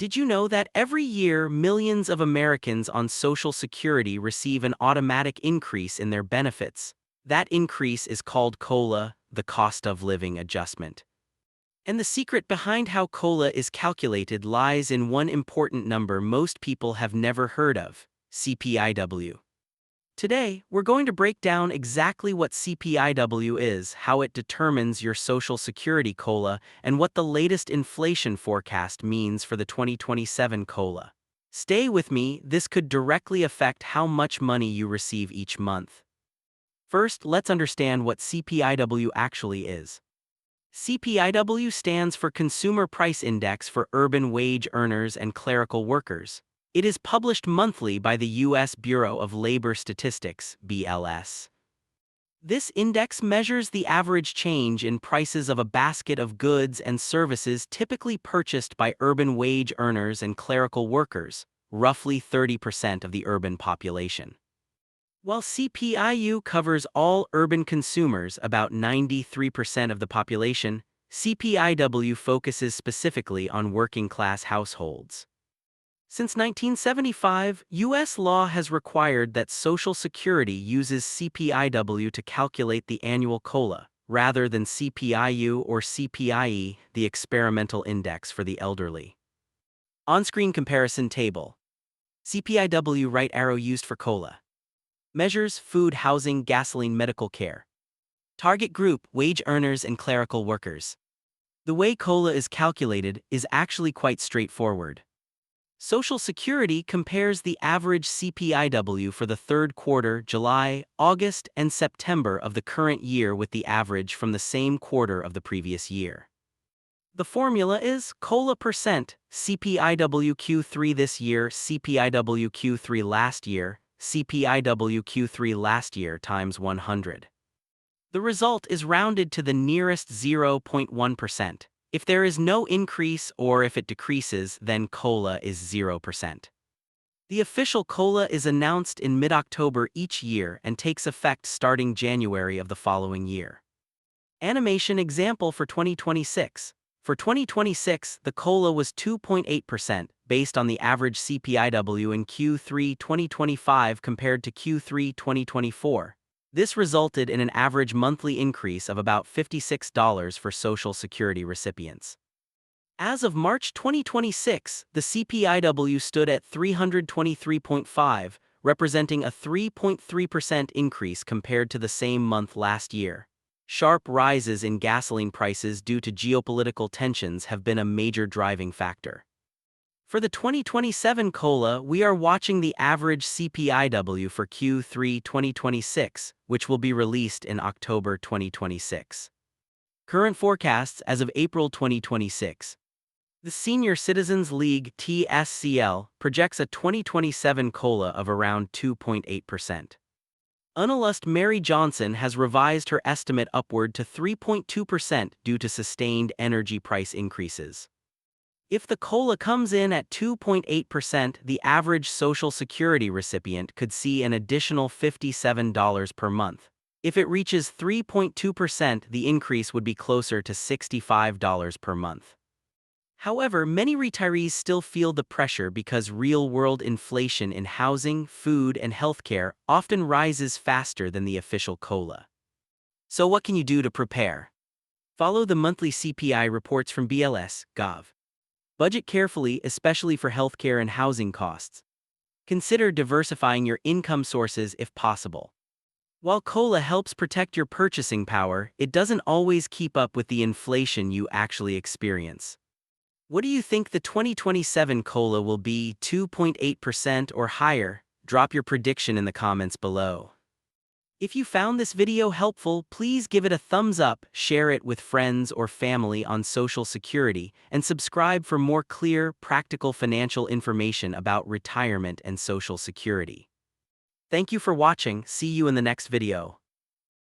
Did you know that every year millions of Americans on Social Security receive an automatic increase in their benefits? That increase is called COLA, the cost of living adjustment. And the secret behind how COLA is calculated lies in one important number most people have never heard of: CPI-W. Today, we're going to break down exactly what CPI-W is, how it determines your Social Security COLA, and what the latest inflation forecast means for the 2027 COLA. Stay with me, this could directly affect how much money you receive each month. First, let's understand what CPI-W actually is. CPI-W stands for Consumer Price Index for urban wage earners and clerical workers. It is published monthly by the U.S. Bureau of Labor Statistics, BLS. This index measures the average change in prices of a basket of goods and services typically purchased by urban wage earners and clerical workers, roughly 30% of the urban population. While CPI-U covers all urban consumers, about 93% of the population, CPI-W focuses specifically on working-class households. Since 1975, U.S. law has required that Social Security uses CPI-W to calculate the annual COLA, rather than CPI-U or CPI-E, the experimental index for the elderly. On-screen comparison table. CPI-W right arrow used for COLA. Measures food, housing, gasoline, medical care. Target group, wage earners and clerical workers. The way COLA is calculated is actually quite straightforward. Social Security compares the average CPI-W for the third quarter, July, August, and September of the current year with the average from the same quarter of the previous year. The formula is COLA percent, CPI-W Q3 this year, CPI-W Q3 last year, CPI-W Q3 last year times 100. The result is rounded to the nearest 0.1%. If there is no increase or if it decreases, then COLA is 0%. The official COLA is announced in mid-October each year and takes effect starting January of the following year. Animation example for 2026. For 2026, the COLA was 2.8%, based on the average CPI-W in Q3 2025 compared to Q3 2024. This resulted in an average monthly increase of about $56 for Social Security recipients. As of March 2026, the CPI-W stood at 323.5, representing a 3.3% increase compared to the same month last year. Sharp rises in gasoline prices due to geopolitical tensions have been a major driving factor. For the 2027 COLA, we are watching the average CPI-W for Q3 2026, which will be released in October 2026. Current forecasts as of April 2026. The Senior Citizens League (TSCL) projects a 2027 COLA of around 2.8%. Analyst Mary Johnson has revised her estimate upward to 3.2% due to sustained energy price increases. If the COLA comes in at 2.8%, the average Social Security recipient could see an additional $57 per month. If it reaches 3.2%, the increase would be closer to $65 per month. However, many retirees still feel the pressure because real-world inflation in housing, food, and healthcare often rises faster than the official COLA. So what can you do to prepare? Follow the monthly CPI reports from BLS.gov. Budget carefully, especially for healthcare and housing costs. Consider diversifying your income sources if possible. While COLA helps protect your purchasing power, it doesn't always keep up with the inflation you actually experience. What do you think the 2027 COLA will be, 2.8% or higher? Drop your prediction in the comments below. If you found this video helpful, please give it a thumbs up, share it with friends or family on Social Security, and subscribe for more clear, practical financial information about retirement and Social Security. Thank you for watching. See you in the next video.